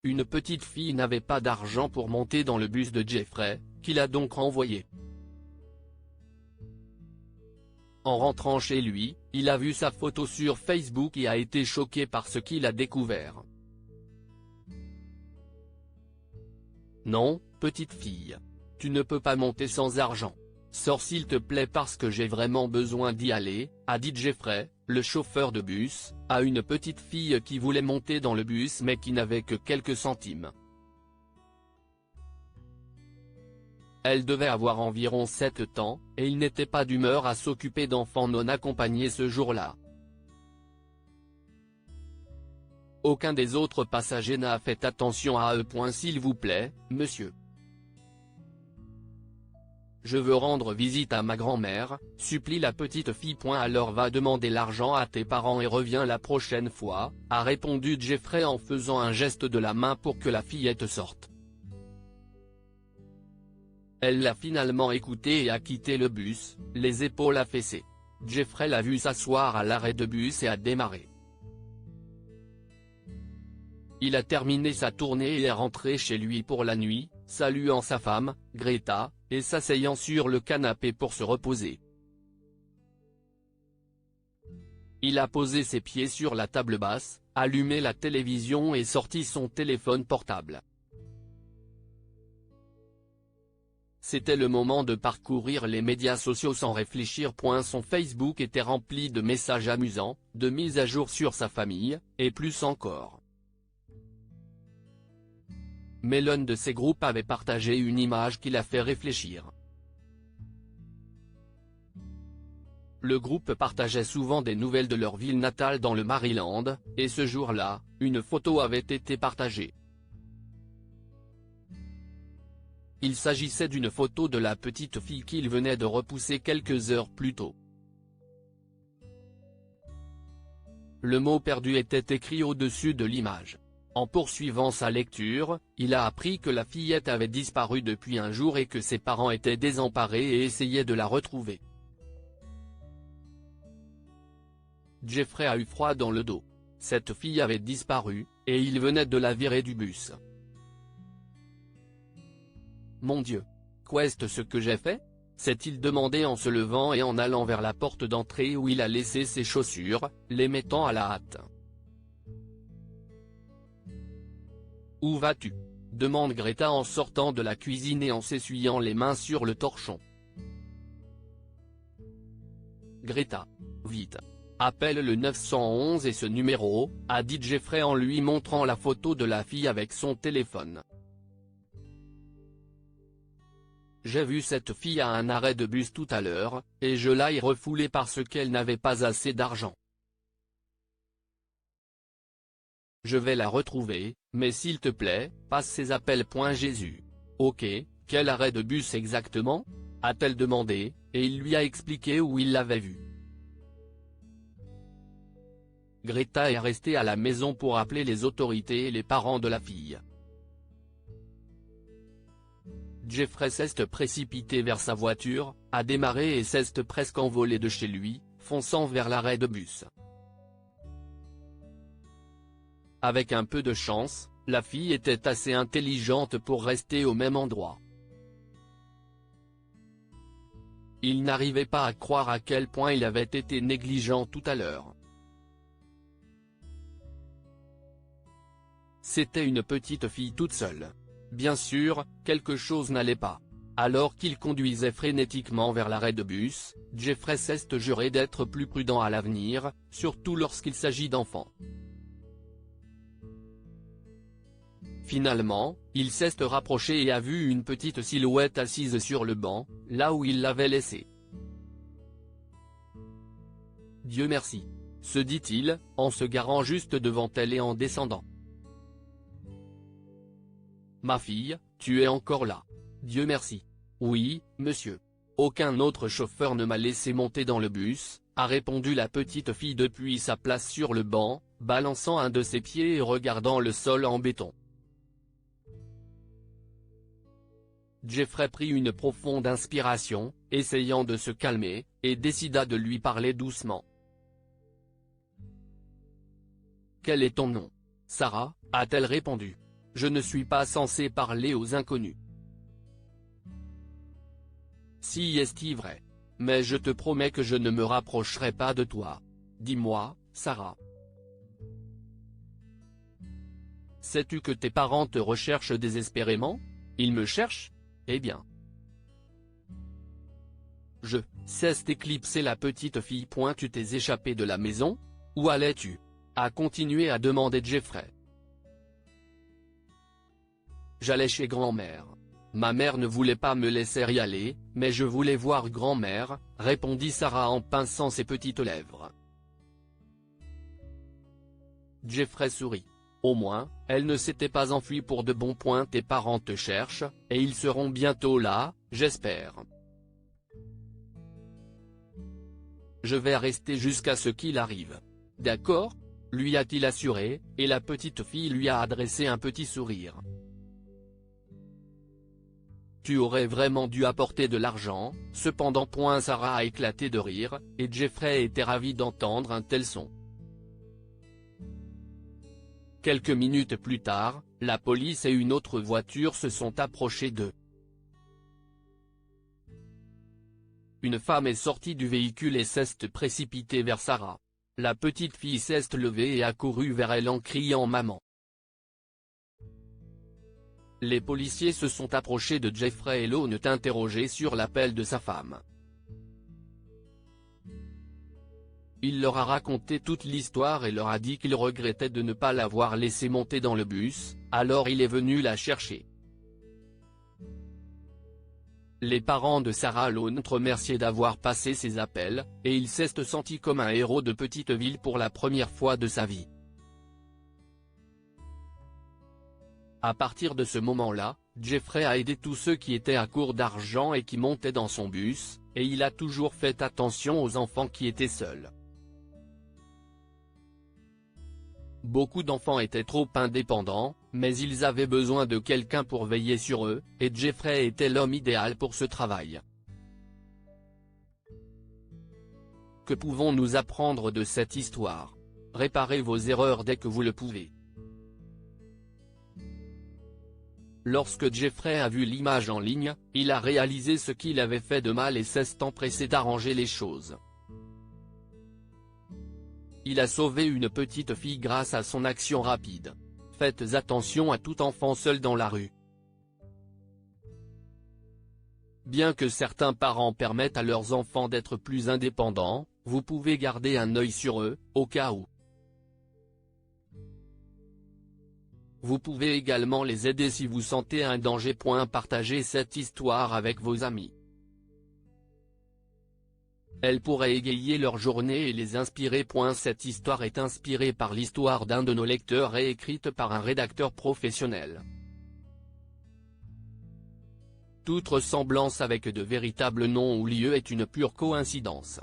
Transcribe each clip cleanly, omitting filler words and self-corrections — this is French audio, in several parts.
une petite fille n'avait pas d'argent pour monter dans le bus de Jeffrey, qu'il a donc renvoyé. En rentrant chez lui, il a vu sa photo sur Facebook et a été choqué par ce qu'il a découvert. Non, petite fille. Tu ne peux pas monter sans argent. Sors s'il te plaît parce que j'ai vraiment besoin d'y aller, a dit Jeffrey, le chauffeur de bus, à une petite fille qui voulait monter dans le bus mais qui n'avait que quelques centimes. Elle devait avoir environ 7 ans, et il n'était pas d'humeur à s'occuper d'enfants non accompagnés ce jour-là. Aucun des autres passagers n'a fait attention à eux. S'il vous plaît, monsieur. Je veux rendre visite à ma grand-mère, supplie la petite fille. Alors va demander l'argent à tes parents et reviens la prochaine fois, a répondu Jeffrey en faisant un geste de la main pour que la fillette sorte. Elle l'a finalement écouté et a quitté le bus, les épaules affaissées. Jeffrey l'a vu s'asseoir à l'arrêt de bus et a démarré. Il a terminé sa tournée et est rentré chez lui pour la nuit, saluant sa femme, Greta, et s'asseyant sur le canapé pour se reposer. Il a posé ses pieds sur la table basse, allumé la télévision et sorti son téléphone portable. C'était le moment de parcourir les médias sociaux sans réfléchir. Son Facebook était rempli de messages amusants, de mises à jour sur sa famille, et plus encore. Mais l'un de ces groupes avait partagé une image qui l'a fait réfléchir. Le groupe partageait souvent des nouvelles de leur ville natale dans le Maryland, et ce jour-là, une photo avait été partagée. Il s'agissait d'une photo de la petite fille qu'il venait de repousser quelques heures plus tôt. Le mot perdu était écrit au-dessus de l'image. En poursuivant sa lecture, il a appris que la fillette avait disparu depuis un jour et que ses parents étaient désemparés et essayaient de la retrouver. Jeffrey a eu froid dans le dos. Cette fille avait disparu, et il venait de la virer du bus. Mon Dieu! Qu'est-ce ce que j'ai fait? S'est-il demandé en se levant et en allant vers la porte d'entrée où il a laissé ses chaussures, les mettant à la hâte. Où vas-tu? Demande Greta en sortant de la cuisine et en s'essuyant les mains sur le torchon. Greta. Vite. Appelle le 911 et ce numéro, a dit Jeffrey en lui montrant la photo de la fille avec son téléphone. J'ai vu cette fille à un arrêt de bus tout à l'heure, et je l'ai refoulée parce qu'elle n'avait pas assez d'argent. Je vais la retrouver, mais s'il te plaît, passe ces appels. Jésus. Ok, quel arrêt de bus exactement? A-t-elle demandé, et il lui a expliqué où il l'avait vue. Greta est restée à la maison pour appeler les autorités et les parents de la fille. Jeffrey s'est précipité vers sa voiture, a démarré et s'est presque envolé de chez lui, fonçant vers l'arrêt de bus. Avec un peu de chance, la fille était assez intelligente pour rester au même endroit. Il n'arrivait pas à croire à quel point il avait été négligent tout à l'heure. C'était une petite fille toute seule. Bien sûr, quelque chose n'allait pas. Alors qu'il conduisait frénétiquement vers l'arrêt de bus, Jeffrey s'est juré d'être plus prudent à l'avenir, surtout lorsqu'il s'agit d'enfants. Finalement, il s'est rapproché et a vu une petite silhouette assise sur le banc, là où il l'avait laissée. Dieu merci, se dit-il, en se garant juste devant elle et en descendant. Ma fille, tu es encore là. Dieu merci. Oui, monsieur. Aucun autre chauffeur ne m'a laissé monter dans le bus, a répondu la petite fille depuis sa place sur le banc, balançant un de ses pieds et regardant le sol en béton. Jeffrey prit une profonde inspiration, essayant de se calmer, et décida de lui parler doucement. Quel est ton nom? Sarah, a-t-elle répondu. Je ne suis pas censé parler aux inconnus. Si est-il vrai. Mais je te promets que je ne me rapprocherai pas de toi. Dis-moi, Sarah. Sais-tu que tes parents te recherchent désespérément? Ils me cherchent? Eh bien. Je cesse d'éclipser la petite fille. Tu t'es échappé de la maison? Où allais-tu? A continué à demander Jeffrey. J'allais chez grand-mère. Ma mère ne voulait pas me laisser y aller, mais je voulais voir grand-mère, répondit Sarah en pinçant ses petites lèvres. Jeffrey sourit. Au moins, elle ne s'était pas enfuie pour de bon. Tes parents te cherchent, et ils seront bientôt là, j'espère. Je vais rester jusqu'à ce qu'il arrive. D'accord? Lui a-t-il assuré, et la petite fille lui a adressé un petit sourire. Tu aurais vraiment dû apporter de l'argent, cependant. Sarah a éclaté de rire, et Jeffrey était ravi d'entendre un tel son. Quelques minutes plus tard, la police et une autre voiture se sont approchées d'eux. Une femme est sortie du véhicule et s'est précipitée vers Sarah. La petite fille s'est levée et a couru vers elle en criant « Maman ». Les policiers se sont approchés de Jeffrey et l'ont interrogé sur l'appel de sa femme. Il leur a raconté toute l'histoire et leur a dit qu'il regrettait de ne pas l'avoir laissé monter dans le bus, alors il est venu la chercher. Les parents de Sarah l'ont remercié d'avoir passé ses appels, et il s'est senti comme un héros de petite ville pour la première fois de sa vie. À partir de ce moment-là, Jeffrey a aidé tous ceux qui étaient à court d'argent et qui montaient dans son bus, et il a toujours fait attention aux enfants qui étaient seuls. Beaucoup d'enfants étaient trop indépendants, mais ils avaient besoin de quelqu'un pour veiller sur eux, et Jeffrey était l'homme idéal pour ce travail. Que pouvons-nous apprendre de cette histoire? Réparez vos erreurs dès que vous le pouvez. Lorsque Jeffrey a vu l'image en ligne, il a réalisé ce qu'il avait fait de mal et s'est empressé d'arranger les choses. Il a sauvé une petite fille grâce à son action rapide. Faites attention à tout enfant seul dans la rue. Bien que certains parents permettent à leurs enfants d'être plus indépendants, vous pouvez garder un œil sur eux, au cas où. Vous pouvez également les aider si vous sentez un danger. Partagez cette histoire avec vos amis. Elle pourrait égayer leur journée et les inspirer. Cette histoire est inspirée par l'histoire d'un de nos lecteurs et écrite par un rédacteur professionnel. Toute ressemblance avec de véritables noms ou lieux est une pure coïncidence.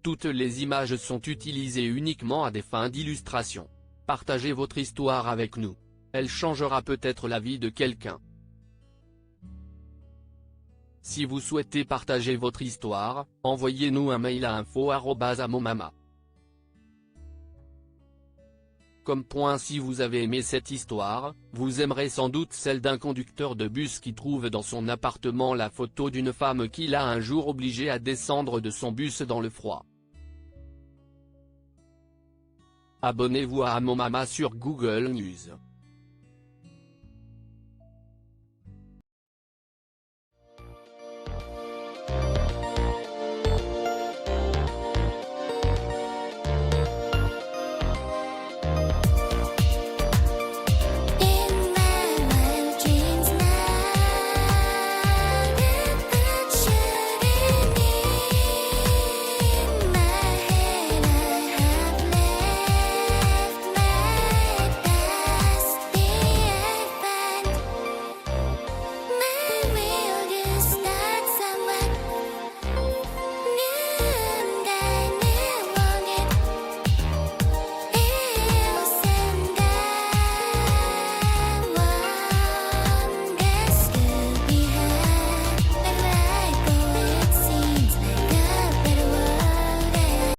Toutes les images sont utilisées uniquement à des fins d'illustration. Partagez votre histoire avec nous. Elle changera peut-être la vie de quelqu'un. Si vous souhaitez partager votre histoire, envoyez-nous un mail à info@amomama. Si vous avez aimé cette histoire, vous aimerez sans doute celle d'un conducteur de bus qui trouve dans son appartement la photo d'une femme qu'il a un jour obligée à descendre de son bus dans le froid. Abonnez-vous à Amomama sur Google News.